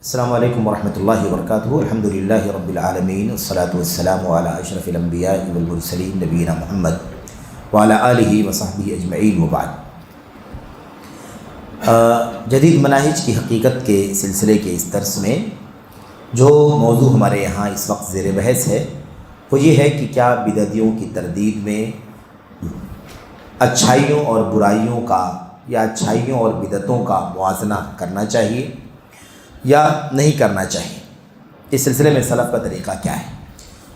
السلام علیکم ورحمۃ اللہ وبرکاتہ۔ الحمدللہ رب العالمین، والصلاة والسلام علی اشرف الانبیاء والمرسلین نبینا محمد وعلی آلہ وصحبہ اجمعین وبعد۔ جدید مناہج کی حقیقت کے سلسلے کے اس درس میں جو موضوع ہمارے یہاں اس وقت زیر بحث ہے وہ یہ ہے کہ کیا بدعتیوں کی تردید میں اچھائیوں اور برائیوں کا یا اچھائیوں اور بدعتوں کا موازنہ کرنا چاہیے یا نہیں کرنا چاہیے، اس سلسلے میں سلف کا طریقہ کیا ہے۔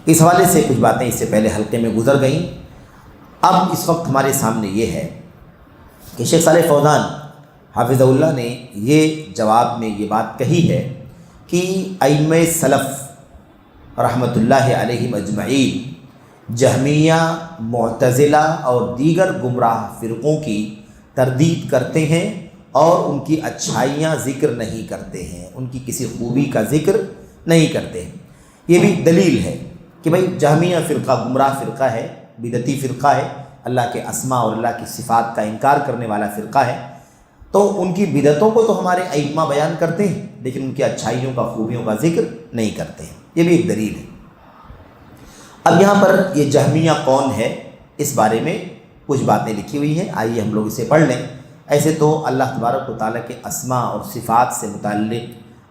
اس حوالے سے کچھ باتیں اس سے پہلے حلقے میں گزر گئیں۔ اب اس وقت ہمارے سامنے یہ ہے کہ شیخ صالح فوزان حافظ اللہ نے یہ جواب میں یہ بات کہی ہے کہ ائمہ سلف رحمۃ اللہ علیہم اجمعین جہمیہ، معتزلہ اور دیگر گمراہ فرقوں کی تردید کرتے ہیں اور ان کی اچھائیاں ذکر نہیں کرتے ہیں، ان کی کسی خوبی کا ذکر نہیں کرتے ہیں۔ یہ بھی دلیل ہے کہ بھئی جہمیہ فرقہ گمراہ فرقہ ہے، بدعتی فرقہ ہے، اللہ کے اسماء اور اللہ کی صفات کا انکار کرنے والا فرقہ ہے، تو ان کی بدعتوں کو تو ہمارے ائمہ بیان کرتے ہیں لیکن ان کی اچھائیوں کا، خوبیوں کا ذکر نہیں کرتے ہیں۔ یہ بھی ایک دلیل ہے۔ اب یہاں پر یہ جہمیہ کون ہے، اس بارے میں کچھ باتیں لکھی ہوئی ہیں، آئیے ہم لوگ اسے پڑھ لیں۔ ایسے تو اللہ تبارک و تعالیٰ کے اسماء اور صفات سے متعلق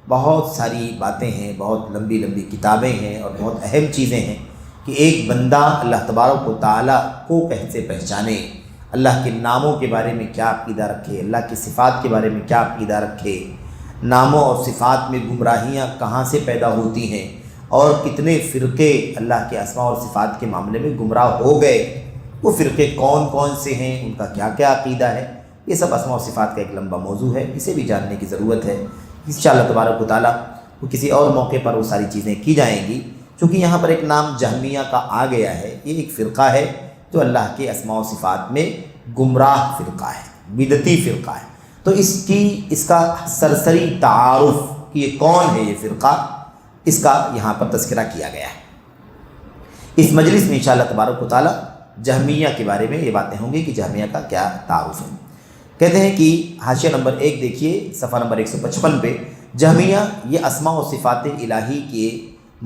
بہت ساری باتیں ہیں، بہت لمبی لمبی کتابیں ہیں اور بہت اہم چیزیں ہیں کہ ایک بندہ اللہ تبارک و تعالیٰ کو کیسے پہچانے، اللہ کے ناموں کے بارے میں کیا عقیدہ رکھے، اللہ کی صفات کے بارے میں کیا عقیدہ رکھے، ناموں اور صفات میں گمراہیاں کہاں سے پیدا ہوتی ہیں اور کتنے فرقے اللہ کے اسماء اور صفات کے معاملے میں گمراہ ہو گئے، وہ فرقے کون کون سے ہیں، ان کا کیا کیا عقیدہ ہے، یہ سب اسماء و صفات کا ایک لمبا موضوع ہے، اسے بھی جاننے کی ضرورت ہے۔ انشاءاللہ تبارک و تعالیٰ وہ کسی اور موقع پر وہ ساری چیزیں کی جائیں گی۔ چونکہ یہاں پر ایک نام جہمیہ کا آ گیا ہے، یہ ایک فرقہ ہے جو اللہ کے اسماء و صفات میں گمراہ فرقہ ہے، بدعتی فرقہ ہے۔ تو اس کا سرسری تعارف کہ یہ کون ہے یہ فرقہ، اس کا یہاں پر تذکرہ کیا گیا ہے۔ اس مجلس میں انشاءاللہ تبارک و تعالیٰ جہمیہ کے بارے میں یہ باتیں ہوں گی کہ جہمیہ کا کیا تعارف ہے۔ کہتے ہیں کہ حاشیہ نمبر 1 دیکھیے، صفحہ نمبر 155 پہ، جہمیہ یہ اسماء و صفات الہی کے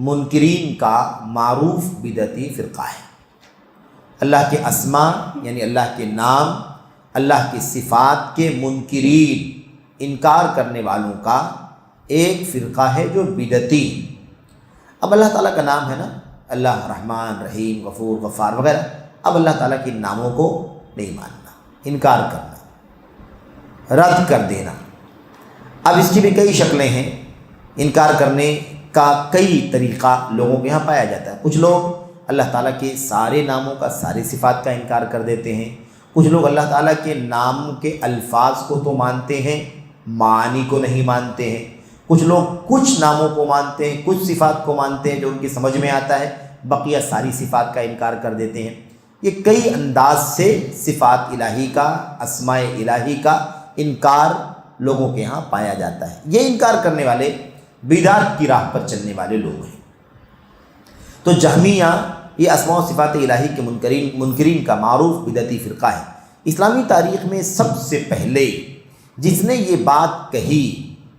منکرین کا معروف بدعتی فرقہ ہے۔ اللہ کے اسماء یعنی اللہ کے نام، اللہ کی صفات کے منکرین، انکار کرنے والوں کا ایک فرقہ ہے جو بدعتی ہے۔ اب اللہ تعالیٰ کا نام ہے نا، اللہ رحمان، رحیم، غفور، غفار وغیرہ، اب اللہ تعالیٰ کے ناموں کو نہیں ماننا، انکار کرنا، رد کر دینا۔ اب اس کی بھی کئی شکلیں ہیں، انکار کرنے کا کئی طریقہ لوگوں کے یہاں پایا جاتا ہے۔ کچھ لوگ اللہ تعالیٰ کے سارے ناموں کا، سارے صفات کا انکار کر دیتے ہیں۔ کچھ لوگ اللہ تعالیٰ کے نام کے الفاظ کو تو مانتے ہیں، معانی کو نہیں مانتے ہیں۔ کچھ لوگ کچھ ناموں کو مانتے ہیں، کچھ صفات کو مانتے ہیں جو ان کی سمجھ میں آتا ہے، بقیہ ساری صفات کا انکار کر دیتے ہیں۔ یہ کئی انداز سے صفات الہی کا، اسماء الہی کا انکار لوگوں کے ہاں پایا جاتا ہے۔ یہ انکار کرنے والے بدعت کی راہ پر چلنے والے لوگ ہیں۔ تو جہمیہ یہ اسماء و صفات الہی کے منکرین کا معروف بدعتی فرقہ ہے۔ اسلامی تاریخ میں سب سے پہلے جس نے یہ بات کہی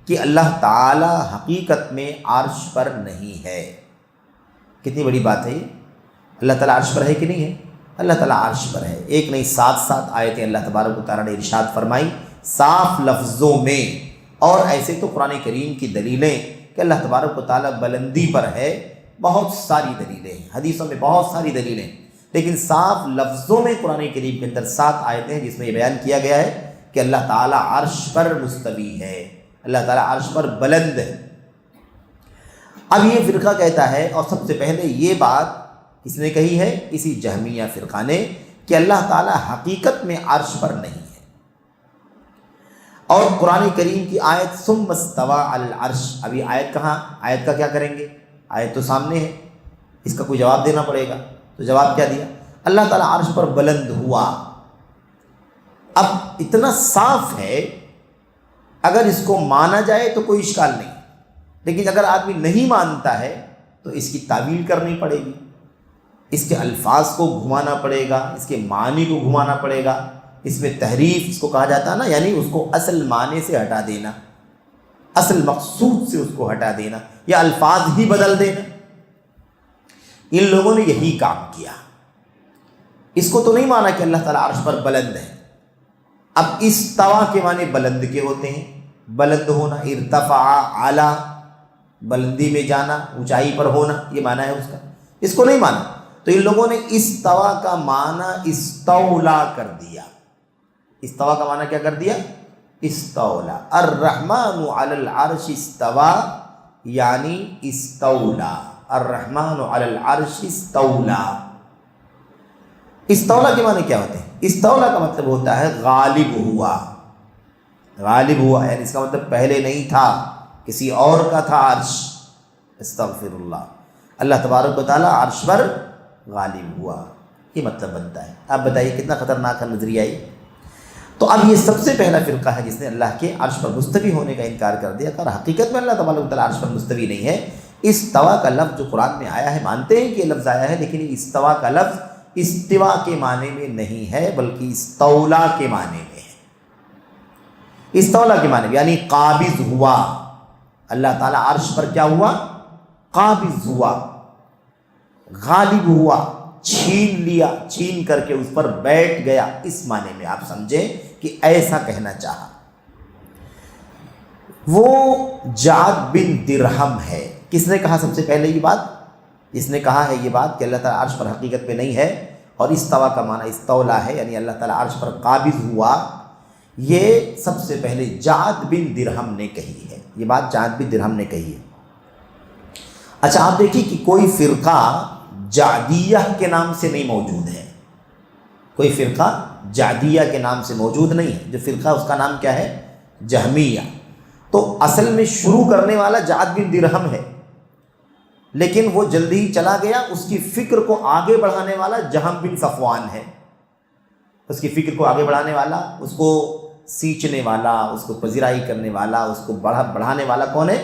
کہ اللہ تعالی حقیقت میں عرش پر نہیں ہے، کتنی بڑی بات ہے یہ، اللہ تعالیٰ عرش پر ہے کہ نہیں ہے؟ اللہ تعالیٰ عرش پر ہے۔ ایک نہیں، 7 آیتیں اللہ تبارک و تعالیٰ نے ارشاد فرمائی صاف لفظوں میں، اور ایسے تو قرآن کریم کی دلیلیں کہ اللہ تبارک و تعالیٰ بلندی پر ہے، بہت ساری دلیلیں ہیں، حدیثوں میں بہت ساری دلیلیں، لیکن صاف لفظوں میں قرآن کریم کے اندر 7 آیتیں ہیں جس میں یہ بیان کیا گیا ہے کہ اللہ تعالیٰ عرش پر مستوی ہے، اللہ تعالیٰ عرش پر بلند ہے۔ اب یہ فرقہ کہتا ہے، اور سب سے پہلے یہ بات اس نے کہی ہے، اسی جہمیہ فرقہ نے، کہ اللہ تعالیٰ حقیقت میں عرش پر نہیں ہے۔ اور قرآن کریم کی آیت ثم استوى علی العرش، ابھی آیت کہاں، آیت کا کیا کریں گے، آیت تو سامنے ہے، اس کا کوئی جواب دینا پڑے گا، تو جواب کیا دیا، اللہ تعالیٰ عرش پر بلند ہوا۔ اب اتنا صاف ہے، اگر اس کو مانا جائے تو کوئی اشکال نہیں، لیکن اگر آدمی نہیں مانتا ہے تو اس کی تعویل کرنی پڑے گی، اس کے الفاظ کو گھمانا پڑے گا، اس کے معنی کو گھمانا پڑے گا، اس میں تحریف اس کو کہا جاتا ہے نا، یعنی اس کو اصل معنی سے ہٹا دینا۔ اصل مقصود سے اس کو ہٹا دینا یا الفاظ ہی بدل دینا، ان لوگوں نے یہی کام کیا۔ اس کو تو نہیں مانا کہ اللہ تعالیٰ عرش پر بلند ہے۔ اب استوا کے معنی بلند کے ہوتے ہیں، بلند ہونا، ارتفع، اعلیٰ، بلندی میں جانا، اونچائی پر ہونا، یہ معنی ہے اس کا۔ اس کو نہیں مانا، تو ان لوگوں نے استوا کا معنی استولا کر دیا۔ استوا کا معنی کیا کر دیا؟ استولا۔ الرحمن علی العرش استوا یعنی استولا، الرحمن علی العرش استولا۔ استولا کے معنی کیا ہوتے ہیں؟ استولا کا مطلب ہوتا ہے غالب ہوا، غالب ہوا، یعنی اس کا مطلب پہلے نہیں تھا، کسی اور کا تھا عرش۔ استغفر اللہ، اللہ تبارک و تعالیٰ عرش پر غالب ہوا، یہ مطلب بنتا ہے۔ آپ بتائیے کتنا خطرناک نظریہ ہے۔ تو اب یہ سب سے پہلا فرقہ ہے جس نے اللہ کے عرش پر مستوی ہونے کا انکار کر دیا، اور حقیقت میں اللہ تبارک و تعالیٰ عرش پر مستوی نہیں ہے۔ استوا کا لفظ جو قرآن میں آیا ہے، مانتے ہیں کہ یہ لفظ آیا ہے، لیکن استوا کا لفظ استوا کے معنی میں نہیں ہے، بلکہ استولا کے معنی میں ہے۔ استولا کے معنی یعنی قابض ہوا، اللہ تعالیٰ عرش پر کیا ہوا؟ قابض ہوا، غالب ہوا، چھین لیا، چھین کر کے اس پر بیٹھ گیا، اس معنی میں آپ سمجھیں کہ ایسا کہنا چاہا۔ وہ جعد بن درہم ہے۔ کس نے کہا سب سے پہلے یہ بات؟ جس نے کہا ہے یہ بات کہ اللہ تعالیٰ عرش پر حقیقت میں نہیں ہے، اور استوا کا معنی استولا ہے، یعنی اللہ تعالیٰ عرش پر قابض ہوا، یہ سب سے پہلے جعد بن درہم نے کہی ہے۔ یہ بات جعد بن درہم نے کہی ہے۔ اچھا آپ دیکھیے کہ کوئی فرقہ جعدیہ کے نام سے نہیں موجود ہے، کوئی فرقہ جعدیہ کے نام سے موجود نہیں ہے۔ جو فرقہ اس کا نام کیا ہے؟ جہمیہ۔ تو اصل میں شروع کرنے والا جعد بن درہم ہے، لیکن وہ جلدی ہی چلا گیا۔ اس کی فکر کو آگے بڑھانے والا جہم بن صفوان ہے۔ اس کی فکر کو آگے بڑھانے والا، اس کو سینچنے والا، اس کو پذیرائی کرنے والا، اس کو بڑھانے والا کون ہے؟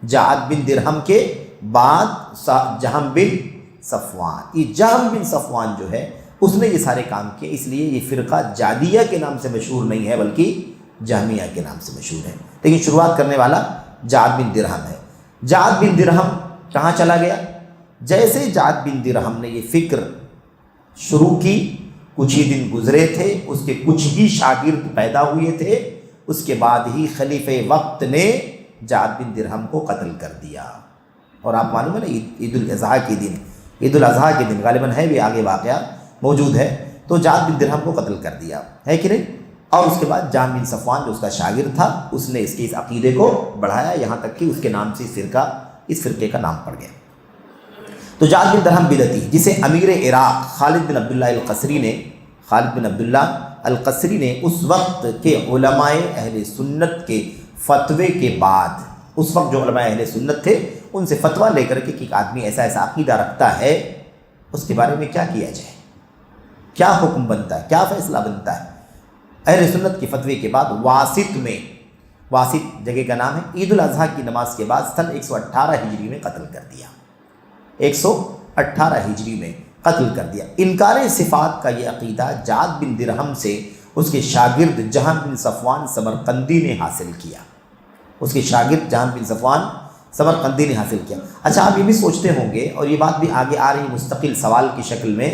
جعد بن درہم کے بعد جہم بن صفوان۔ یہ جہم بن صفوان جو ہے اس نے یہ سارے کام کیے، اس لیے یہ فرقہ جعدیہ کے نام سے مشہور نہیں ہے، بلکہ جہمیہ کے نام سے مشہور ہے۔ لیکن شروعات کرنے والا جعد بن درہم ہے۔ جعد بن درہم کہاں چلا گیا؟ جیسے جعد بن درہم نے یہ فکر شروع کی، کچھ ہی دن گزرے تھے، اس کے کچھ ہی شاگرد پیدا ہوئے تھے، اس کے بعد ہی خلیفہ وقت نے جعد بن درہم کو قتل کر دیا۔ اور آپ معلوم ہے نا عید الاضحیٰ کے دن، عید الاضحیٰ کے دن غالباً ہے بھی، آگے واقعہ موجود ہے، تو جعد بن درہم کو قتل کر دیا ہے کہ نہیں؟ اور اس کے بعد جہم بن صفوان جو اس کا شاگرد تھا، اس نے اس کے اس عقیدے کو بڑھایا، یہاں تک کہ اس کے نام سے اس فرقے کا نام پڑ گیا۔ تو جعد بن درہم بدعتی، جسے امیر عراق خالد بن عبداللہ القصری نے اس وقت کے علماء اہل سنت کے فتوے کے بعد، اس وقت جو علماء اہل سنت تھے ان سے فتویٰ لے کر کے کہ ایک آدمی ایسا عقیدہ رکھتا ہے، اس کے بارے میں کیا کیا جائے، کیا حکم بنتا ہے، کیا فیصلہ بنتا ہے۔ اہل سنت کے فتوے کے بعد واسط میں، واسط جگہ کا نام ہے، عید الاضحیٰ کی نماز کے بعد سن 118 ہجری میں قتل کر دیا، 118 ہجری میں قتل کر دیا۔ انکار صفات کا یہ عقیدہ جعد بن درہم سے اس کے شاگرد جہم بن صفوان سمرقندی نے حاصل کیا، اس کے شاگرد جہم بن صفوان سمرقندی نے حاصل کیا۔ اچھا آپ یہ بھی سوچتے ہوں گے، اور یہ بات بھی آگے آ رہی مستقل سوال کی شکل میں،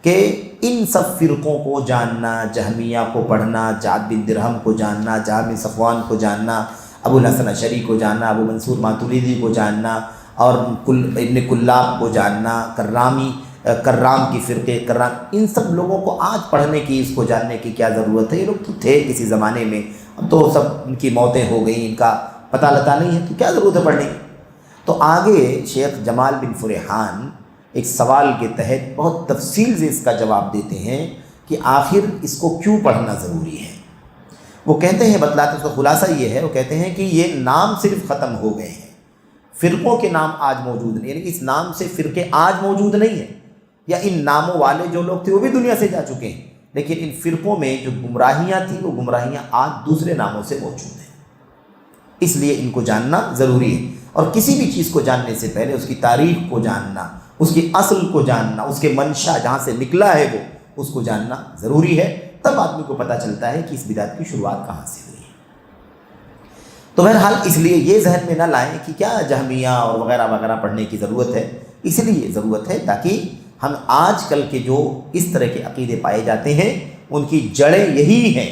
کہ ان سب فرقوں کو جاننا، جہمیہ کو پڑھنا، جعد بن درہم کو جاننا، جہم بن صفوان کو جاننا، ابو الحسن اشعری کو جاننا، ابو منصور ماتریدی کو جاننا، اور ابن کلاب کو جاننا، کرام کی فرقے کرام، ان سب لوگوں کو آج پڑھنے کی، اس کو جاننے کی کیا ضرورت ہے؟ یہ لوگ تو تھے کسی زمانے میں، اب تو سب ان کی موتیں ہو گئیں، ان کا پتہ لتا نہیں ہے، تو کیا ضرورت ہے پڑھنے کی؟ تو آگے شیخ جمال بن فریحان ایک سوال کے تحت بہت تفصیل سے اس کا جواب دیتے ہیں کہ آخر اس کو کیوں پڑھنا ضروری ہے۔ وہ کہتے ہیں، بتلاتے اس کا خلاصہ یہ ہے، وہ کہتے ہیں کہ یہ نام صرف ختم ہو گئے ہیں، فرقوں کے نام آج موجود نہیں، یعنی اس نام سے فرقے آج موجود نہیں ہیں، یا ان ناموں والے جو لوگ تھے وہ بھی دنیا سے جا چکے ہیں، لیکن ان فرقوں میں جو گمراہیاں تھیں وہ گمراہیاں آج دوسرے ناموں سے موجود ہیں۔ اس لیے ان کو جاننا ضروری ہے، اور کسی بھی چیز کو جاننے سے پہلے اس کی تاریخ کو جاننا، اس کی اصل کو جاننا، اس کے منشا جہاں سے نکلا ہے وہ، اس کو جاننا ضروری ہے۔ تب آدمی کو پتہ چلتا ہے کہ اس بدعت کی شروعات کہاں سے ہوئی ہے۔ تو بہرحال اس لیے یہ ذہن میں نہ لائیں کہ کیا جہمیہ اور وغیرہ وغیرہ پڑھنے کی ضرورت ہے، اس لیے ضرورت ہے تاکہ ہم آج کل کے جو اس طرح کے عقیدے پائے جاتے ہیں ان کی جڑیں یہی ہیں،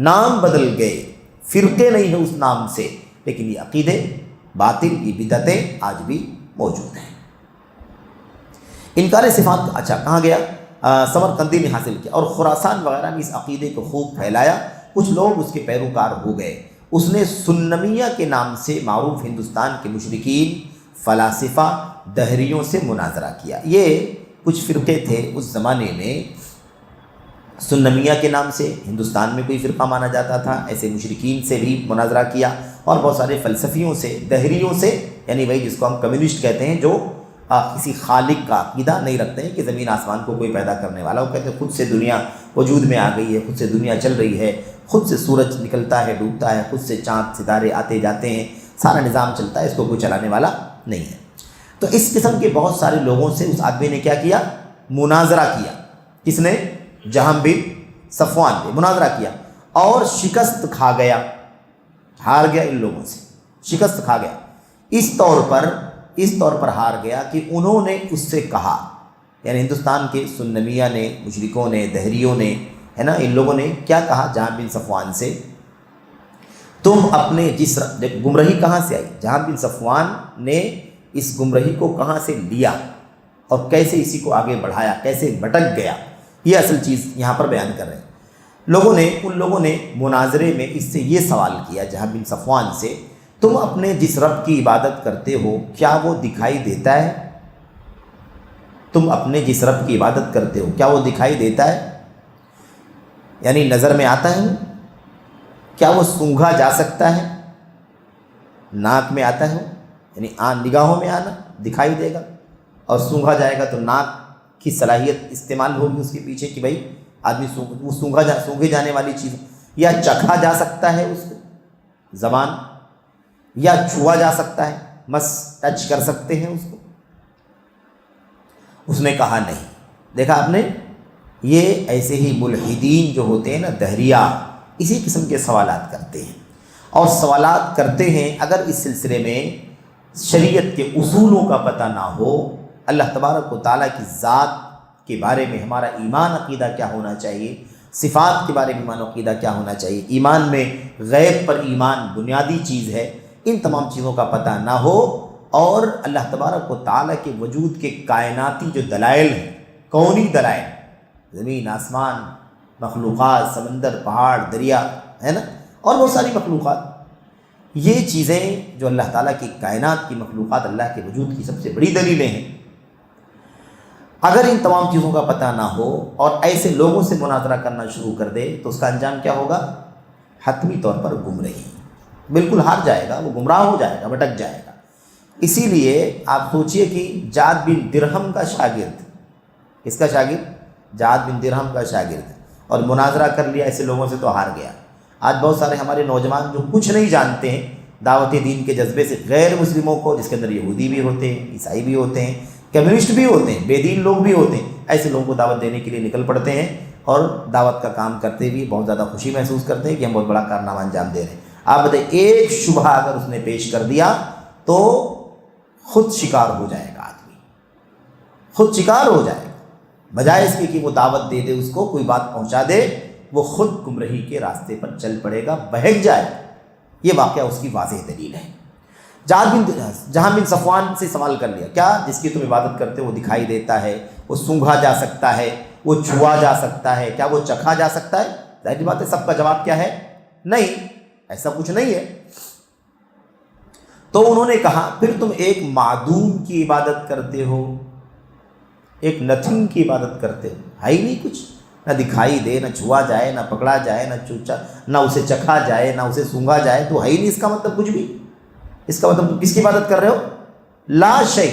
نام بدل گئے، فرقے نہیں ہیں اس نام سے، لیکن یہ عقیدے باطل، یہ بدعتیں آج بھی موجود ہیں۔ انکار صفات اچھا کہاں گیا؟ سمرقندی نے حاصل کیا اور خراسان وغیرہ میں اس عقیدے کو خوب پھیلایا، کچھ لوگ اس کے پیروکار ہو گئے۔ اس نے سنمیہ کے نام سے معروف ہندوستان کے مشرکین، فلاسفہ، دہریوں سے مناظرہ کیا۔ یہ کچھ فرقے تھے اس زمانے میں، سنمیہ کے نام سے ہندوستان میں کوئی فرقہ مانا جاتا تھا، ایسے مشرکین سے بھی مناظرہ کیا، اور بہت سارے فلسفیوں سے، دہریوں سے، یعنی وہی جس کو ہم کمیونسٹ کہتے ہیں، جو کسی خالق کا عقیدہ نہیں رکھتے ہیں کہ زمین آسمان کو کوئی پیدا کرنے والا، وہ کہتے ہیں خود سے دنیا وجود میں آ گئی ہے، خود سے دنیا چل رہی ہے، خود سے سورج نکلتا ہے ڈوبتا ہے، خود سے چاند ستارے آتے جاتے ہیں، سارا نظام چلتا ہے، اس کو کوئی چلانے والا نہیں ہے۔ تو اس قسم کے بہت سارے لوگوں سے اس آدمی نے کیا کیا؟ مناظرہ کیا۔ کس نے؟ جہم بن صفوان نے مناظرہ کیا اور شکست کھا گیا، ہار گیا ان لوگوں سے، شکست کھا گیا۔ اس طور پر ہار گیا کہ انہوں نے اس سے کہا، یعنی ہندوستان کے سنمیہ نے، مشرکوں نے، دہریوں نے، ہے نا، ان لوگوں نے کیا کہا جہم بن صفوان سے؟ تم اپنے جس گمراہی کہاں سے آئی؟ جہم بن صفوان نے اس گمراہی کو کہاں سے لیا اور کیسے اسی کو آگے بڑھایا، کیسے بھٹک گیا، یہ اصل چیز یہاں پر بیان کر رہے ہیں۔ ان لوگوں نے مناظرے میں اس سے یہ سوال کیا جہم بن صفوان سے، تم اپنے جس رب کی عبادت کرتے ہو کیا وہ دکھائی دیتا ہے؟ تم اپنے جس رب کی عبادت کرتے ہو کیا وہ دکھائی دیتا ہے؟ یعنی نظر میں آتا ہے؟ کیا وہ سونگھا جا سکتا ہے؟ ناک میں آتا ہے؟ یعنی نگاہوں میں آنا دکھائی دے گا، اور سونگھا جائے گا تو ناک کی صلاحیت استعمال ہوگی اس کے پیچھے کہ بھائی آدمی وہ سونگھے جانے والی چیز، یا چکھا جا سکتا ہے اس کو زبان، یا چھوا جا سکتا ہے، ٹچ کر سکتے ہیں اس کو؟ اس نے کہا نہیں۔ دیکھا آپ نے، یہ ایسے ہی ملحدین جو ہوتے ہیں نا، دہریہ، اسی قسم کے سوالات کرتے ہیں، اور سوالات کرتے ہیں اگر اس سلسلے میں شریعت کے اصولوں کا پتہ نہ ہو، اللہ تبارک و تعالیٰ کی ذات کے بارے میں ہمارا ایمان عقیدہ کیا ہونا چاہیے، صفات کے بارے میں ایمان عقیدہ کیا ہونا چاہیے، ایمان میں غیب پر ایمان بنیادی چیز ہے، ان تمام چیزوں کا پتہ نہ ہو، اور اللہ تبارک و تعالیٰ کے وجود کے کائناتی جو دلائل ہیں، کونی دلائل، زمین آسمان، مخلوقات، سمندر، پہاڑ، دریا، ہے نا، اور بہت ساری مخلوقات، یہ چیزیں جو اللہ تعالیٰ کی کائنات کی مخلوقات اللہ کے وجود کی سب سے بڑی دلیلیں ہیں، اگر ان تمام چیزوں کا پتہ نہ ہو اور ایسے لوگوں سے مناظرہ کرنا شروع کر دے تو اس کا انجام کیا ہوگا؟ حتمی طور پر گمراہی، بالکل ہار جائے گا، وہ گمراہ ہو جائے گا، بھٹک جائے گا۔ اسی لیے آپ سوچئے کہ جعد بن درہم کا شاگرد، اس کا شاگرد جعد بن درہم کا شاگرد، اور مناظرہ کر لیا ایسے لوگوں سے تو ہار گیا۔ آج بہت سارے ہمارے نوجوان جو کچھ نہیں جانتے ہیں، دعوت دین کے جذبے سے غیر مسلموں کو، جس کے اندر یہودی بھی ہوتے ہیں، عیسائی بھی ہوتے ہیں، کمیونسٹ بھی ہوتے ہیں، بے دین لوگ بھی ہوتے ہیں، ایسے لوگوں کو دعوت دینے کے لیے نکل پڑتے ہیں، اور دعوت کا کام کرتے بھی بہت زیادہ خوشی محسوس کرتے ہیں کہ ہم بہت بڑا کارنامہ انجام دے رہے ہیں۔ آپ بتائیں، ایک شبہ اگر اس نے پیش کر دیا تو خود شکار ہو جائے گا، آدمی خود شکار ہو جائے گا، بجائے اس کے کہ وہ دعوت دے دے، اس کو کوئی بات پہنچا دے، وہ خود گمراہی کے راستے پر چل پڑے گا، بہک جائے گا۔ یہ واقعہ اس کی واضح دلیل ہے۔ جہم بن صفوان سے سوال کر لیا، کیا جس کی تم عبادت کرتے ہو وہ دکھائی دیتا ہے، وہ سونگھا جا سکتا ہے، وہ چھوا جا سکتا ہے، کیا وہ چکھا جا سکتا ہے؟ ظاہر بات ہے سب کا جواب کیا ہے؟ نہیں، ایسا کچھ نہیں ہے۔ تو انہوں نے کہا پھر تم ایک معدوم کی عبادت کرتے ہو، ایک نتھنگ کی عبادت کرتے ہو، ہے ہی نہیں کچھ، نہ دکھائی دے، نہ چھوا جائے، نہ پکڑا جائے، نہ اسے چکھا جائے، نہ اسے سونگھا جائے، تو ہے ہی نہیں اس کا مطلب کچھ بھی۔ اس کا مطلب تم کس کی عبادت کر رہے ہو؟ لا شیء،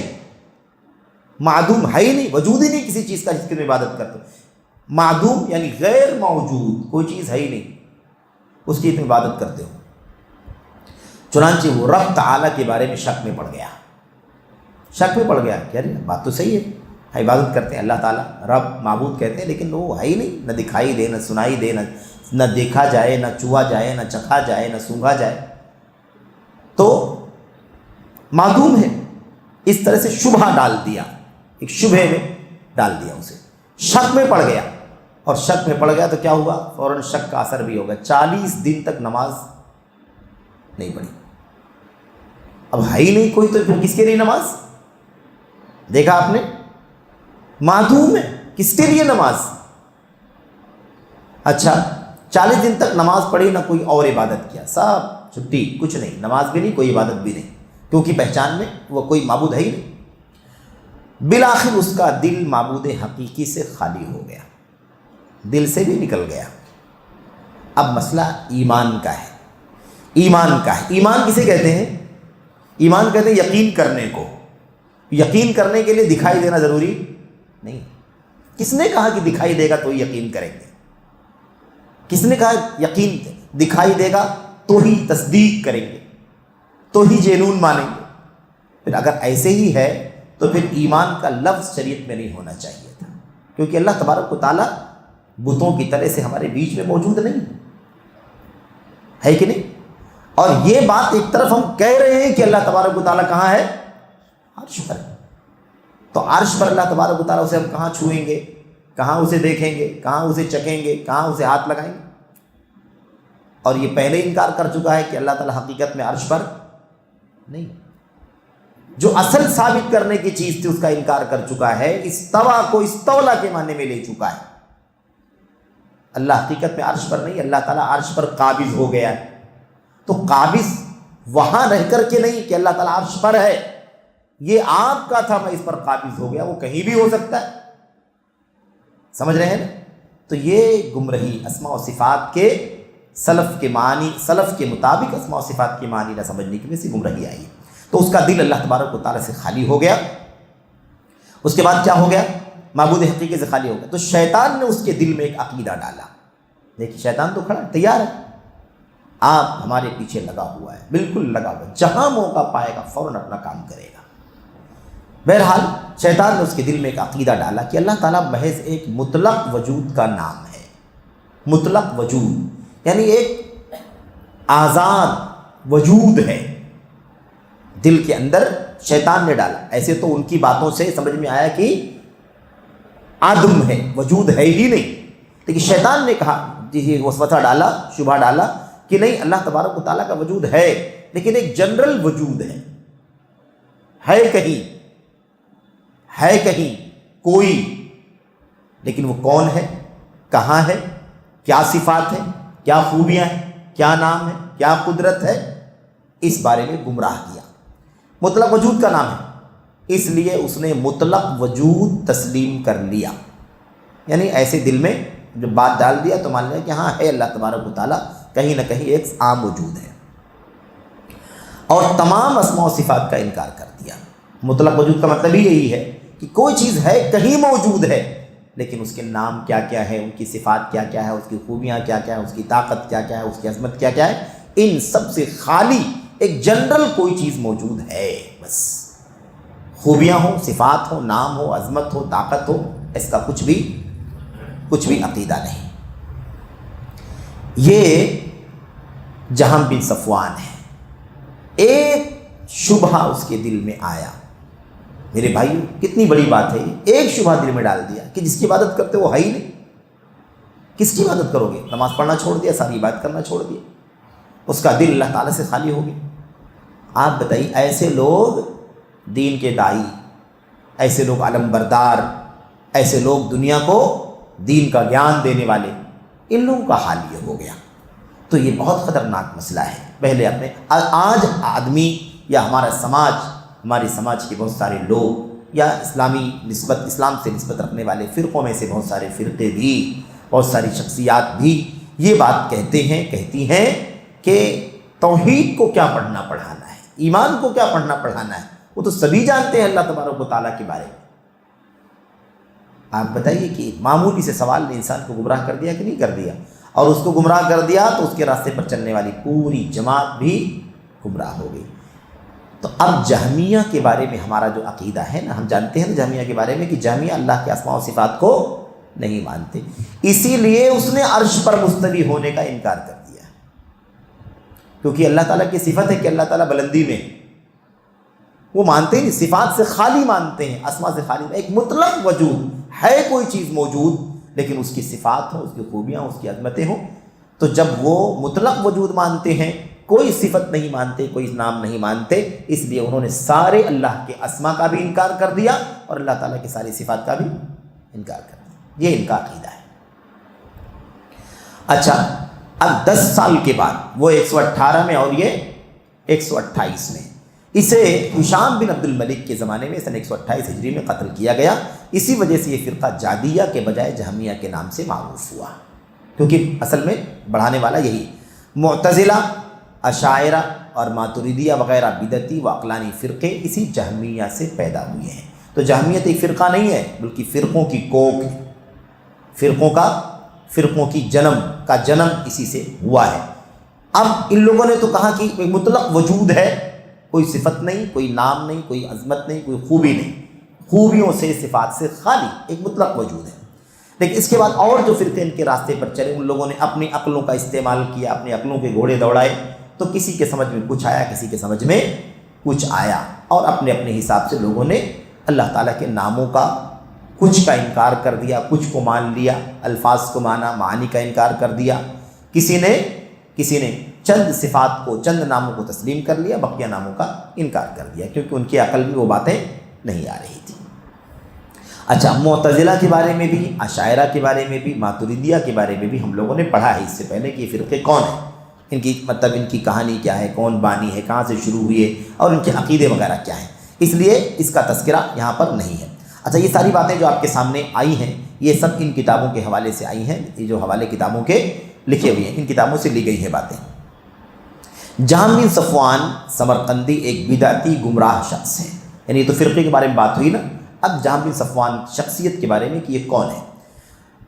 معدوم، ہے ہی نہیں، وجود ہی نہیں کسی چیز کا جس کی تم عبادت کرتے ہو۔ معدوم یعنی غیر موجود، کوئی چیز ہے ہی نہیں، اس کی تم عبادت کرتے ہو۔ چنانچہ وہ رب تعالیٰ کے بارے میں شک میں پڑ گیا، کہ ارے بات تو صحیح ہے، عبادت کرتے ہیں اللہ تعالیٰ، رب معبود کہتے ہیں، لیکن وہ ہے ہی نہیں، نہ دکھائی دے، نہ سنائی دے، نہ دیکھا جائے، نہ چھوا جائے، نہ چکھا جائے، نہ سونگھا جائے، تو معدوم ہے، اس طرح سے شبہ ڈال دیا، ایک شبہ میں ڈال دیا اسے، شک میں پڑ گیا، اور شک میں پڑ گیا تو کیا ہوا؟ فوراً شک کا اثر بھی ہوگا، 40 دن تک نماز نہیں پڑھی۔ اب ہے ہی نہیں کوئی تو پھر کس کے لیے نماز؟ دیکھا آپ نے، معدوم ہے، کس کے لیے نماز؟ اچھا 40 دن تک نماز پڑھی، نہ کوئی اور عبادت کیا، سب چھٹی، کچھ نہیں، نماز بھی نہیں، کوئی عبادت بھی نہیں، کیونکہ پہچان میں وہ کوئی معبود ہے ہی نہیں۔ بالآخر اس کا دل معبود حقیقی سے خالی ہو گیا، دل سے بھی نکل گیا۔ اب مسئلہ ایمان کا ہے، ایمان کا ہے۔ ایمان کسے کہتے ہیں؟ ایمان کہتے ہیں یقین کرنے کو۔ یقین کرنے کے لیے دکھائی دینا ضروری نہیں۔ کس نے کہا کہ دکھائی دے گا تو ہی یقین کریں گے؟ کس نے کہا یقین دکھائی دے گا تو ہی تصدیق کریں گے، تو ہی جنون مانیں گے؟ پھر اگر ایسے ہی ہے تو پھر ایمان کا لفظ شریعت میں نہیں ہونا چاہیے تھا، کیونکہ اللہ تبارک و تعالیٰ بتوں کی طرح سے ہمارے بیچ میں موجود نہیں ہے کہ نہیں؟ اور یہ بات ایک طرف ہم کہہ رہے ہیں کہ اللہ تبارک و تعالیٰ کہاں ہے؟ عرش پر۔ تو عرش پر اللہ تبارک و تعالیٰ، اسے ہم کہاں چھوئیں گے، کہاں اسے دیکھیں گے، کہاں اسے چکیں گے، کہاں اسے ہاتھ لگائیں گے؟ اور یہ پہلے انکار کر چکا ہے کہ اللہ تعالیٰ حقیقت میں عرش پر نہیں، جو اصل ثابت کرنے کی چیز تھی اس کا انکار کر چکا ہے، استوا کو استولا کے معنی میں لے چکا ہے۔ اللہ حقیقت میں عرش پر نہیں، اللہ تعالیٰ عرش پر قابض ہو گیا ہے۔ تو قابض وہاں رہ کر کے نہیں کہ اللہ تعالیٰ عرش پر ہے، یہ آپ کا تھا، میں اس پر قابض ہو گیا، وہ کہیں بھی ہو سکتا ہے۔ سمجھ رہے ہیں نا؟ تو یہ گمراہی اسماء و صفات کے سلف کے معنی، سلف کے مطابق اسماء و صفات کے معنی نہ سمجھنے کی وجہ سے گمراہی آئی۔ تو اس کا دل اللہ تبارک و تعالیٰ سے خالی ہو گیا۔ اس کے بعد کیا ہو گیا؟ معبود حقیقی سے خالی ہو گیا۔ تو شیطان نے اس کے دل میں ایک عقیدہ ڈالا۔ دیکھیے شیطان تو کھڑا ہے، تیار ہے، آپ ہمارے پیچھے لگا ہوا ہے، بالکل لگا ہوا ہے، جہاں موقع پائے گا فوراً اپنا کام کرے گا۔ بہرحال شیطان نے اس کے دل میں ایک عقیدہ ڈالا کہ اللہ تعالیٰ محض ایک مطلق وجود کا نام ہے۔ مطلق وجود یعنی ایک آزاد وجود ہے، دل کے اندر شیطان نے ڈالا۔ ایسے تو ان کی باتوں سے سمجھ میں آیا کہ عدم ہے، وجود ہے ہی نہیں، لیکن شیطان نے کہا، جی وسوسہ ڈالا، شبہ ڈالا کہ نہیں، اللہ تبارک و تعالیٰ کا وجود ہے، لیکن ایک جنرل وجود ہے کہیں کوئی، لیکن وہ کون ہے، کہاں ہے، کیا صفات ہیں، کیا خوبیاں ہیں، کیا نام ہے، کیا قدرت ہے، اس بارے میں گمراہ کیا۔ مطلق وجود کا نام ہے، اس لیے اس نے مطلق وجود تسلیم کر لیا، یعنی ایسے دل میں جب بات ڈال دیا تو مان لیا کہ ہاں ہے، اللہ تبارک و تعالیٰ کہیں نہ کہیں ایک عام وجود ہے، اور تمام اسماء و صفات کا انکار کر دیا۔ مطلق وجود کا مطلب ہی یہی ہے کہ کوئی چیز ہے، کہیں موجود ہے، لیکن اس کے نام کیا کیا ہے، ان کی صفات کیا کیا ہے، اس کی خوبیاں کیا کیا ہے، اس کی طاقت کیا کیا ہے، اس کی عظمت کیا کیا ہے، ان سب سے خالی ایک جنرل کوئی چیز موجود ہے، بس خوبیاں ہوں، صفات ہوں، نام ہو، عظمت ہو، طاقت ہو، اس کا کچھ بھی عقیدہ نہیں۔ یہ جہم بن صفوان ہے۔ ایک شبہ اس کے دل میں آیا، میرے بھائی کتنی بڑی بات ہے، ایک شبہ دل میں ڈال دیا کہ جس کی عبادت کرتے وہ ہے ہی نہیں، کس کی عبادت کرو گے؟ نماز پڑھنا چھوڑ دیا، ساری عبادت کرنا چھوڑ دیا، اس کا دل اللہ تعالیٰ سے خالی ہو گیا۔ آپ بتائیے، ایسے لوگ دین کے داعی، ایسے لوگ علم بردار، ایسے لوگ دنیا کو دین کا گیان دینے والے، ان لوگوں کا حال یہ ہو گیا۔ تو یہ بہت خطرناک مسئلہ ہے۔ پہلے اپنے آج آدمی یا ہمارے سماج کے بہت سارے لوگ یا اسلام سے نسبت رکھنے والے فرقوں میں سے بہت سارے فرقے بھی، بہت ساری شخصیات بھی یہ بات کہتی ہیں کہ توحید کو کیا پڑھنا پڑھانا ہے، ایمان کو کیا پڑھنا پڑھانا ہے، وہ تو سبھی جانتے ہیں اللہ تبارک و تعالیٰ کے بارے میں۔ آپ بتائیے کہ معمولی سے سوال نے انسان کو گمراہ کر دیا کہ نہیں کر دیا؟ اور اس کو گمراہ کر دیا تو اس کے راستے پر چلنے والی پوری جماعت بھی گمراہ ہو گئی۔ تو اب جہمیہ کے بارے میں ہمارا جو عقیدہ ہے نا، ہم جانتے ہیں نا جہمیہ کے بارے میں کہ جہمیہ اللہ کے اسماء و صفات کو نہیں مانتے، اسی لیے اس نے عرش پر مستوی ہونے کا انکار کر دیا۔ کیونکہ اللہ تعالیٰ کی صفت ہے کہ اللہ تعالیٰ بلندی میں ہے، وہ مانتے ہیں صفات سے خالی مانتے ہیں، اسما سے خالی، ایک مطلق وجود ہے، کوئی چیز موجود لیکن اس کی صفات ہوں، اس کی خوبیاں، اس کی عظمتیں ہوں، تو جب وہ مطلق وجود مانتے ہیں، کوئی صفت نہیں مانتے، کوئی نام نہیں مانتے، اس لیے انہوں نے سارے اللہ کے اسما کا بھی انکار کر دیا اور اللہ تعالیٰ کی ساری صفات کا بھی انکار کر دیا۔ یہ ان کا عقیدہ ہے۔ اچھا، اب 10 سال کے بعد، وہ 118 میں اور یہ 128 میں، اسے ہشام بن عبد الملک کے زمانے میں سن 128 ہجری میں قتل کیا گیا۔ اسی وجہ سے یہ فرقہ جادیہ کے بجائے جہمیہ کے نام سے معروف ہوا، کیونکہ اصل میں بڑھانے والا یہی معتزلہ، اشاعرہ اور ماتریدیہ وغیرہ بدعتی و عقلانی فرقے اسی جہمیہ سے پیدا ہوئے ہیں۔ تو جہمیت ایک فرقہ نہیں ہے، بلکہ فرقوں کی کوک ہے، فرقوں کی جنم اسی سے ہوا ہے۔ اب ان لوگوں نے تو کہا کہ ایک مطلق وجود ہے، کوئی صفت نہیں، کوئی نام نہیں، کوئی عظمت نہیں، کوئی خوبی نہیں، خوبیوں سے، صفات سے خالی ایک مطلق وجود ہے۔ لیکن اس کے بعد اور جو فرقے ان کے راستے پر چلے، ان لوگوں نے اپنی عقلوں کا استعمال کیا، اپنی عقلوں کے گھوڑے دوڑائے، تو کسی کے سمجھ میں کچھ آیا، کسی کے سمجھ میں کچھ آیا، اور اپنے اپنے حساب سے لوگوں نے اللہ تعالیٰ کے ناموں کا کچھ کا انکار کر دیا، کچھ کو مان لیا، الفاظ کو مانا، معانی کا انکار کر دیا، کسی نے چند صفات کو، چند ناموں کو تسلیم کر لیا، بقیہ ناموں کا انکار کر دیا، کیونکہ ان کی عقل میں وہ باتیں نہیں آ رہی تھیں۔ اچھا، معتزلہ کے بارے میں بھی، اشاعرہ کے بارے میں بھی، ماتریدیہ کے بارے میں بھی ہم لوگوں نے پڑھا ہے اس سے پہلے کہ یہ فرقے کون ہیں، ان کی کہانی کیا ہے، کون بانی ہے، کہاں سے شروع ہوئے، اور ان کے عقیدے وغیرہ کیا ہیں، اس لیے اس کا تذکرہ یہاں پر نہیں ہے۔ اچھا، یہ ساری باتیں جو آپ کے سامنے آئی ہیں، یہ سب ان کتابوں کے حوالے سے آئی ہیں، یہ جو حوالے کتابوں کے لکھے ہوئے ہیں، ان کتابوں سے لی گئی ہیں باتیں۔ جہم بن صفوان سمرقندی ایک بدعتی گمراہ شخص ہے، یعنی یہ تو فرقے کے بارے میں بات ہوئی نا، اب جہم بن صفوان شخصیت کے بارے میں کہ یہ کون ہے۔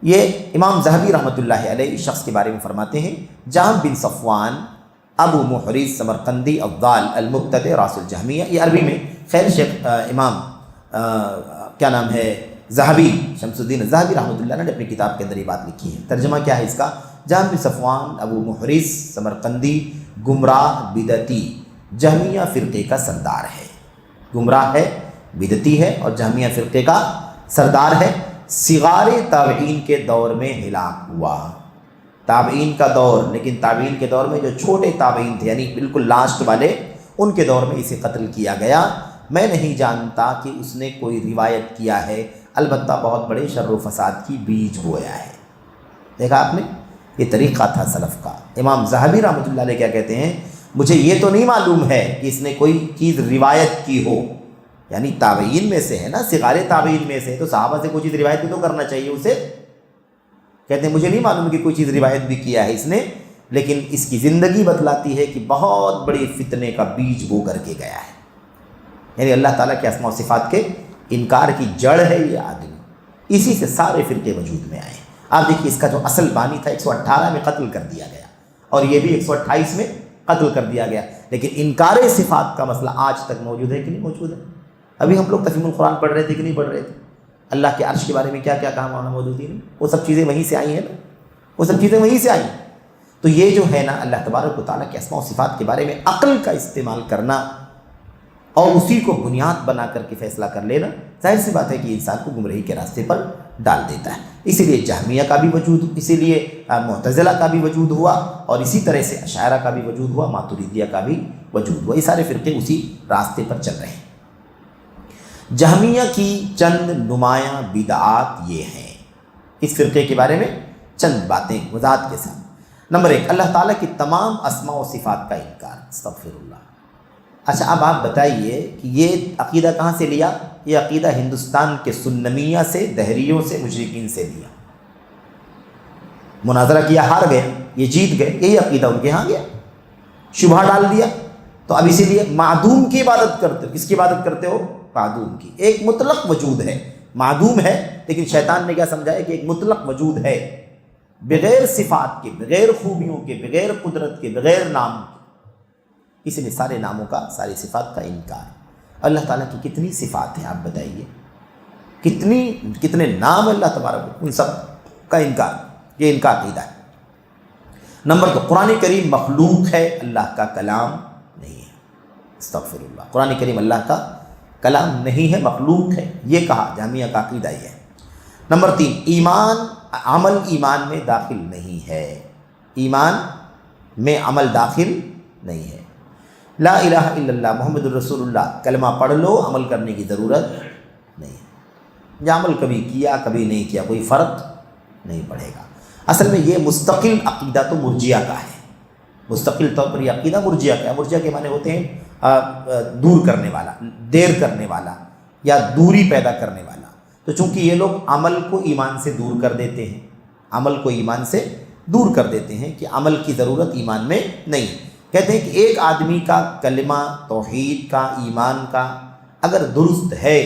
یہ امام ذہبی رحمۃ اللہ علیہ اس شخص کے بارے میں فرماتے ہیں، جہم بن صفوان ابو محرز سمرقندی الضال المبتدع راس الجہمیہ، یہ عربی میں، خیر شیخ امام کیا نام ہے، ذہبی، شمس الدین ذہبی رحمۃ اللہ علیہ نے اپنی کتاب کے اندر یہ بات لکھی ہے۔ ترجمہ کیا ہے اس کا؟ جہم بن صفوان ابو محرز سمرقندی گمراہ بدعتی جہمیہ فرقے کا سردار ہے، گمراہ ہے، بدعتی ہے اور جہمیہ فرقے کا سردار ہے۔ صغار تابعین کے دور میں ہلاک ہوا، تابعین کا دور، لیکن تابعین کے دور میں جو چھوٹے تابعین تھے، یعنی بالکل لاسٹ والے، ان کے دور میں اسے قتل کیا گیا۔ میں نہیں جانتا کہ اس نے کوئی روایت کیا ہے، البتہ بہت بڑے شر و فساد کی بیج بویا ہے۔ دیکھا آپ نے، یہ طریقہ تھا سلف کا۔ امام ذہبی رحمۃ اللہ علیہ کیا کہتے ہیں، مجھے یہ تو نہیں معلوم ہے کہ اس نے کوئی چیز روایت کی ہو، یعنی تابعین میں سے ہے نا، صغار تابعین میں سے، تو صحابہ سے کوئی چیز روایت بھی تو کرنا چاہیے اسے۔ کہتے ہیں مجھے نہیں معلوم کہ کوئی چیز روایت بھی کیا ہے اس نے، لیکن اس کی زندگی بتلاتی ہے کہ بہت بڑی فتنے کا بیج بو کر کے گیا ہے، یعنی اللہ تعالیٰ کے اسماء و صفات کے انکار کی جڑ ہے یہ آدمی، اسی سے سارے فرقے وجود میں آئے۔ آپ دیکھیے، اس کا جو اصل بانی تھا 118 میں قتل کر دیا گیا، اور یہ بھی 128 میں قتل کر دیا گیا، لیکن انکار صفات کا مسئلہ آج تک موجود ہے کہ نہیں موجود ہے؟ ابھی ہم لوگ تفہیم القرآن پڑھ رہے تھے کہ نہیں پڑھ رہے تھے؟ اللہ کے عرش کے بارے میں کیا کیا کہا مولانا مودودی نے، وہ سب چیزیں وہیں سے آئی ہیں نا، وہ سب چیزیں وہیں سے آئی ہیں۔ تو یہ جو ہے نا، اللہ تبارک و تعالیٰ کے اسماء و صفات کے بارے میں عقل کا استعمال کرنا اور اسی کو بنیاد بنا کر کے فیصلہ کر لینا، ظاہر سی بات ہے کہ انسان کو گمراہی کے راستے پر ڈال دیتا ہے۔ اسی لیے جہمیہ کا بھی وجود، اسی لیے معتزلہ کا بھی وجود ہوا، اور اسی طرح سے اشاعرہ کا بھی وجود ہوا، ماتریدیہ کا بھی وجود ہوا۔ یہ سارے فرقے اسی راستے پر چل رہے ہیں۔ جہمیہ کی چند نمایاں بدعات یہ ہیں، اس فرقے کے بارے میں چند باتیں وضاحت کے ساتھ۔ نمبر 1، اللہ تعالیٰ کی تمام اسماء و صفات کا انکار، استغفر اللہ۔ اچھا، اب آپ بتائیے کہ یہ عقیدہ کہاں سے لیا؟ یہ عقیدہ ہندوستان کے سنمیہ سے، دہریوں سے، مشرکین سے لیا۔ مناظرہ کیا، ہار گئے، یہ جیت گئے، یہی عقیدہ ان کے ہاں گیا، شبہ ڈال دیا۔ تو اب اسی لیے معدوم کی عبادت کرتے ہو۔ کس کی عبادت کرتے ہو؟ معدوم کی۔ ایک مطلق وجود ہے، معدوم ہے، لیکن شیطان نے کیا سمجھایا کہ ایک مطلق وجود ہے، بغیر صفات کے، بغیر خوبیوں کے، بغیر قدرت کے، بغیر نام کے۔ اس لیے سارے ناموں کا، ساری صفات کا انکار۔ اللہ تعالیٰ کی کتنی صفات ہیں آپ بتائیے، کتنے نام اللہ تبارک، ان سب کا انکار، یہ ان کا عقیدہ ہے۔ نمبر 2، قرآن کریم مخلوق ہے، اللہ کا کلام نہیں ہے۔ استغفر اللہ، قرآن کریم اللہ کا کلام نہیں ہے، مخلوق ہے، یہ کہا جہمیہ کا عقیدہ یہ ہے۔ نمبر 3، ایمان، عمل ایمان میں داخل نہیں ہے، ایمان میں عمل داخل نہیں ہے۔ لا الہ الا اللہ محمد الرسول اللہ کلمہ پڑھ لو، عمل کرنے کی ضرورت نہیں ہے، یا عمل کبھی کیا کبھی نہیں کیا کوئی فرق نہیں پڑے گا۔ اصل میں یہ مستقل عقیدہ تو مرجیہ کا ہے، مستقل طور پر یہ عقیدہ مرجیہ کا ہے۔ مرجیہ کے معنی ہوتے ہیں دور کرنے والا، دیر کرنے والا، یا دوری پیدا کرنے والا۔ تو چونکہ یہ لوگ عمل کو ایمان سے دور کر دیتے ہیں، عمل کو ایمان سے دور کر دیتے ہیں کہ عمل کی ضرورت ایمان میں نہیں۔ کہتے ہیں کہ ایک آدمی کا کلمہ توحید کا، ایمان کا اگر درست ہے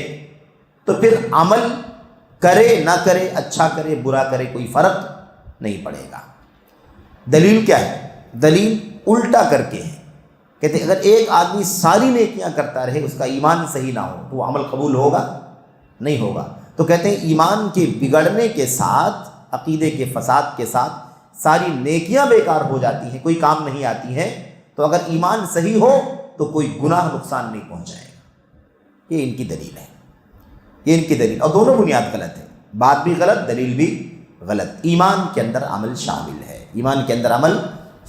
تو پھر عمل کرے نہ کرے، اچھا کرے برا کرے، کوئی فرق نہیں پڑے گا۔ دلیل کیا ہے؟ دلیل الٹا کر کے ہے۔ کہتے ہیں اگر ایک آدمی ساری نیکیاں کرتا رہے، اس کا ایمان صحیح نہ ہو تو وہ عمل قبول ہوگا؟ نہیں ہوگا۔ تو کہتے ہیں ایمان کے بگڑنے کے ساتھ، عقیدے کے فساد کے ساتھ ساری نیکیاں بیکار ہو جاتی ہیں، کوئی کام نہیں آتی ہیں۔ تو اگر ایمان صحیح ہو تو کوئی گناہ نقصان نہیں پہنچائے گا۔ یہ ان کی دلیل ہے، یہ ان کی دلیل، اور دونوں بنیاد غلط ہے، بات بھی غلط، دلیل بھی غلط۔ ایمان کے اندر عمل شامل ہے، ایمان کے اندر عمل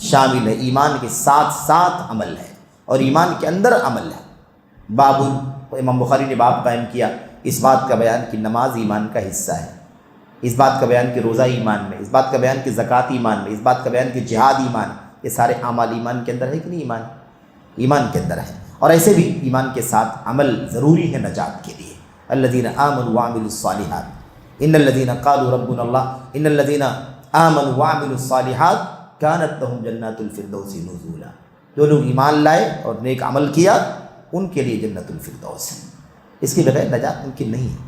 شامل ہے، ایمان کے ساتھ ساتھ عمل ہے، اور ایمان کے اندر عمل ہے۔ باب، امام بخاری نے باب قائم کیا اس بات کا بیان کہ نماز ایمان کا حصہ ہے، اس بات کا بیان کہ روزہ ایمان میں، اس بات کا بیان کہ زکوٰۃ ایمان میں، اس بات کا بیان کہ جہاد ایمان، یہ سارے اعمال ایمان کے اندر ہے کہ نہیں؟ ایمان، ایمان کے اندر ہے۔ اور ایسے بھی ایمان کے ساتھ عمل ضروری ہے نجات کے لیے۔ الذین آمنوا وعملوا الصالحات ان الذین قالوا ربنا اللہ ان الذین آمنوا وعملوا الصالحات کانت لهم جنات الفردوس نزولا، جو لوگ ایمان لائے اور نیک عمل کیا ان کے لیے جنت الفردوس ہے، اس کے بغیر نجات ممکن نہیں ہے۔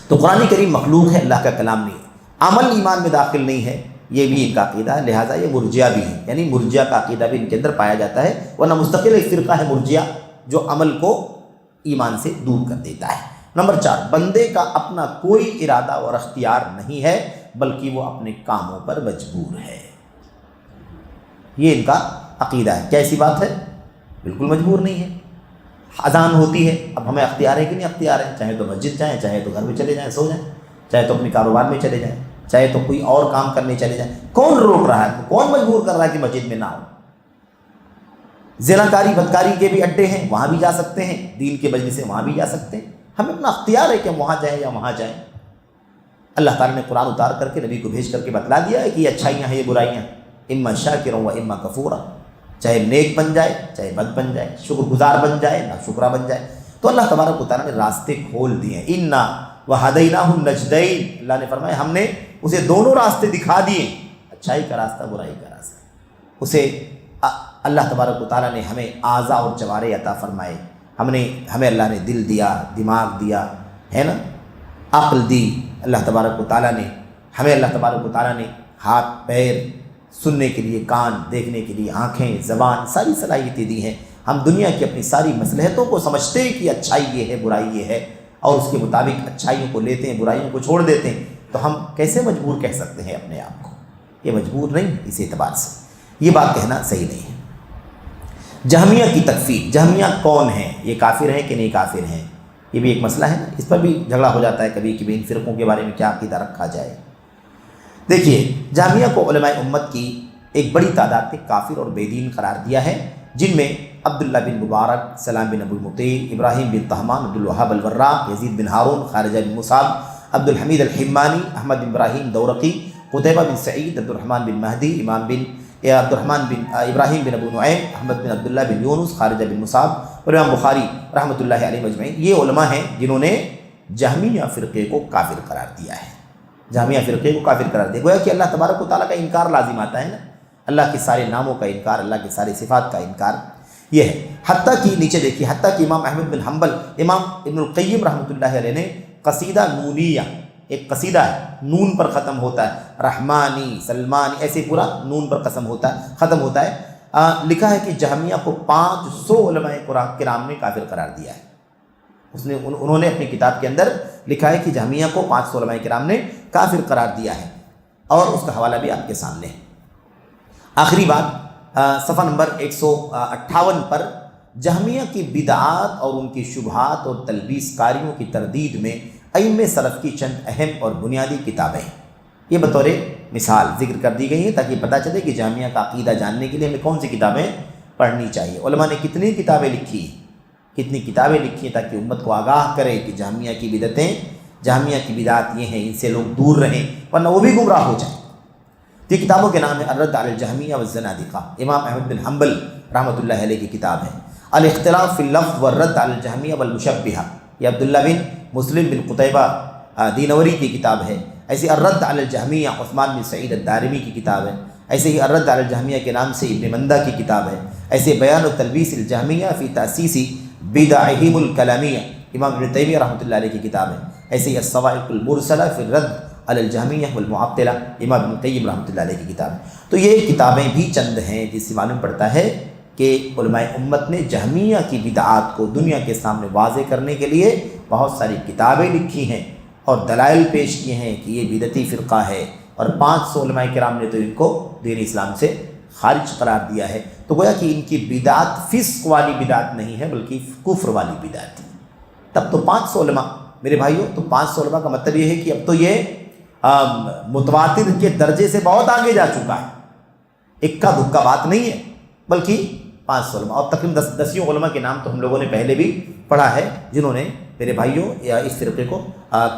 تو قرآن کریم مخلوق ہے، اللہ کا کلام نہیں ہے، عمل ایمان میں داخل نہیں ہے، یہ بھی ان کا عقیدہ ہے، لہٰذا یہ مرجیہ بھی ہے، یعنی مرجیہ کا عقیدہ بھی ان کے اندر پایا جاتا ہے، ورنہ مستقل ایک فرقہ ہے مرجیہ جو عمل کو ایمان سے دور کر دیتا ہے۔ نمبر 4، بندے کا اپنا کوئی ارادہ اور اختیار نہیں ہے، بلکہ وہ اپنے کاموں پر مجبور ہے۔ یہ ان کا عقیدہ ہے۔ کیسی بات ہے؟ بالکل مجبور نہیں ہے۔ اذان ہوتی ہے، اب ہمیں اختیار ہے کہ نہیں اختیار ہے؟ چاہے تو مسجد جائیں، چاہے تو گھر میں چلے جائیں سو جائیں، چاہے تو اپنے کاروبار میں چلے جائیں، چاہے تو کوئی اور کام کرنے چلے جائیں۔ کون روک رہا ہے؟ کون مجبور کر رہا ہے کہ مسجد میں نہ ہو؟ زناکاری بدکاری کے بھی اڈے ہیں، وہاں بھی جا سکتے ہیں، دین کے وجہ سے وہاں بھی جا سکتے ہیں۔ ہمیں اپنا اختیار ہے کہ ہم وہاں جائیں یا وہاں جائیں۔ اللہ تعالیٰ نے قرآن اتار کر کے نبی کو بھیج کر کے بتلا دیا ہے کہ یہ اچھائیاں ہیں، یہ برائیاں، اما شاکرا و اما کفورا، چاہے نیک بن جائے چاہے بد بن جائے، شکر گزار بن جائے نہ شکرہ بن جائے۔ تو اللہ تبارک و تعالیٰ نے راستے کھول دیے ہیں۔ انا وہدیناہ النجدین، اللہ نے فرمایا ہم نے اسے دونوں راستے دکھا دیے، اچھائی کا راستہ برائی کا راستہ۔ اسے اللہ تبارک و تعالیٰ نے ہمیں اعضاء اور جوارح عطا فرمائے، ہمیں اللہ نے دل دیا، دماغ دیا ہے نا، عقل دی اللہ تبارک و تعالیٰ نے ہمیں، اللہ تبارک و تعالیٰ نے ہاتھ پیر، سننے کے لیے کان، دیکھنے کے لیے آنکھیں، زبان، ساری صلاحیتیں دی ہیں۔ ہم دنیا کی اپنی ساری مصلحتوں کو سمجھتے ہیں کہ اچھائی یہ ہے برائی یہ ہے، اور اس کے مطابق اچھائیوں کو لیتے ہیں برائیوں کو چھوڑ دیتے ہیں، تو ہم کیسے مجبور کہہ سکتے ہیں اپنے آپ کو؟ یہ مجبور نہیں، اس اعتبار سے یہ بات کہنا صحیح نہیں ہے۔ جہمیہ کی تکفیر، جہمیہ کون ہیں؟ یہ کافر ہیں کہ نہیں کافر ہیں؟ یہ بھی ایک مسئلہ ہے نا، اس پر بھی جھگڑا ہو جاتا ہے کبھی کہ ان فرقوں کے بارے میں کیا عقیدہ رکھا جائے۔ دیکھیے، جہمیہ کو علماء امت کی ایک بڑی تعداد نے کافر اور بے دین قرار دیا ہے، جن میں عبداللہ بن مبارک، سلام بن ابو المطیع، ابراہیم بن طہمان، عبدالوہاب الوراق، یزید بن ہارون، خارجہ بن مصعب، عبد الحمید الحمانی، احمد بن ابراہیم دورقی، قتیبہ بن سعید، عبد الرحمن بن مہدی، عبد الرحمن بن ابراہیم بن ابو نعیم، احمد بن عبداللہ بن یونس، خارجہ بن مصعب اور امام بخاری رحمۃ اللہ علیہ مجمعین۔ یہ علماء ہیں جنہوں نے جہمیہ فرقے کو کافر قرار دیا ہے، جہمیہ فرقے کو کافر قرار دیا۔ گویا کہ اللہ تبارک و تعالیٰ کا انکار لازم آتا ہے نا، اللہ کے سارے ناموں کا انکار، اللہ کے سارے صفات کا انکار یہ ہے۔ حتیٰ کہ نیچے دیکھیے، حتیٰ کہ امام احمد بن حنبل، امام ابن القیم رحمۃ اللہ علیہ نے قصیدہ نونیہ، ایک قصیدہ ہے نون پر ختم ہوتا ہے، رحمانی سلمانی ایسے پورا نون پر ختم ہوتا ہے، لکھا ہے کہ جہمیہ کو 500 علماء قرآن کرام نے کافر قرار دیا ہے۔ انہوں نے اپنی کتاب کے اندر لکھا ہے کہ جہمیہ کو 500 علماء کرام نے کافر قرار دیا ہے، اور اس کا حوالہ بھی آپ کے سامنے ہے۔ آخری بات صفحہ نمبر 158 پر جہمیہ کی بدعات اور ان کی شبہات اور تلبیس کاریوں کی تردید میں ائمہ سلف کی چند اہم اور بنیادی کتابیں ہیں، یہ بطور مثال ذکر کر دی گئی ہیں تاکہ پتہ چلے کہ جہمیہ کا عقیدہ جاننے کے لیے ہمیں کون سی کتابیں پڑھنی چاہیے۔ علماء نے کتنی کتابیں لکھی ہیں تاکہ امت کو آگاہ کرے کہ جہمیہ کی بدعتیں، جہمیہ کی بدعات یہ ہیں، ان سے لوگ دور رہیں ورنہ وہ بھی گمراہ ہو جائیں۔ یہ کتابوں کے نام ہے الرد علی الجہمیہ والزنادقہ، امام احمد بن حنبل رحمۃ اللہ علیہ کی کتاب ہے۔ الاختلاف فی اللفظ والرد علی الجہمیہ والمشبہہ، یہ عبداللہ بن مسلم بن قتیبہ دینوری کی کتاب ہے۔ ایسے الرد علی الجہمیہ عثمان بن سعید الدارمی کی کتاب ہے۔ ایسے ہی الرد علی الجہمیہ کے نام سے ابن مندہ کی کتاب ہے۔ ایسے بیان و تلبیس الجہمیہ فی تأسیس بدعہم الکلامیہ، امام ابن تیمیہ رحمۃ اللہ علیہ کی کتاب ہے۔ ایسے ہی الصواعق المرسلہ فی الرد علی الجہمیہ والمعطلہ، امام ابن قیم رحمۃ اللہ علیہ کی کتاب ہے۔ تو یہ کتابیں بھی چند ہیں جس سے معلوم پڑتا ہے کہ علماء امت نے جہمیہ کی بدعات کو دنیا کے سامنے واضح کرنے کے لیے بہت ساری کتابیں لکھی ہیں اور دلائل پیش کیے ہیں کہ یہ بدعتی فرقہ ہے، اور 500 علماء کرام نے تو ان کو دین اسلام سے خارج قرار دیا ہے۔ تو گویا کہ ان کی بدعت فسق والی بدعت نہیں ہے بلکہ کفر والی بدعت ہے۔ تب تو 500 علماء میرے بھائیوں، تو 500 علماء کا مطلب یہ ہے کہ اب تو یہ متواتر کے درجے سے بہت آگے جا چکا ہے، اکا دکا بات نہیں ہے بلکہ 500 علماء، اور تقریباً 10 علماء کے نام تو ہم لوگوں نے پہلے بھی پڑھا ہے جنہوں نے میرے بھائیوں یا اس فرقے کو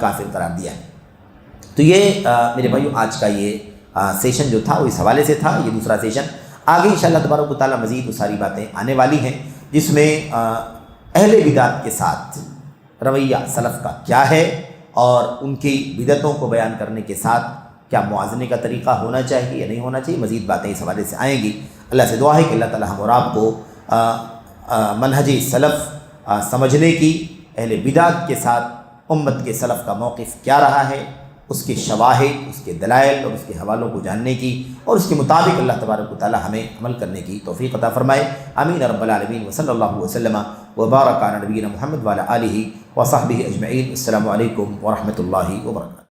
کافر قرار دیا ہے۔ تو یہ میرے بھائیوں آج کا یہ سیشن جو تھا وہ اس حوالے سے تھا۔ یہ دوسرا سیشن آگے انشاءاللہ تبارک و تعالیٰ مزید وہ ساری باتیں آنے والی ہیں جس میں اہل بدعت کے ساتھ رویہ سلف کا کیا ہے اور ان کی بدعتوں کو بیان کرنے کے ساتھ کیا موازنے کا طریقہ ہونا چاہیے یا نہیں ہونا چاہیے، مزید باتیں اس حوالے سے آئیں گی۔ اللہ سے دعا ہے کہ اللہ تعالیٰ ہم اور آپ کو منہج سلف سمجھنے کی، اہل بدعت کے ساتھ امت کے سلف کا موقف کیا رہا ہے، اس کے شواہد، اس کے دلائل اور اس کے حوالوں کو جاننے کی، اور اس کے مطابق اللہ تبارک و تعالیٰ ہمیں عمل کرنے کی توفیق عطا فرمائے۔ آمین رب العالمین، وصلی اللہ وسلم وبارک علی نبینا محمد وعلی آلہ وصحبہ اجمعین۔ السلام علیکم ورحمۃ اللہ وبرکاتہ۔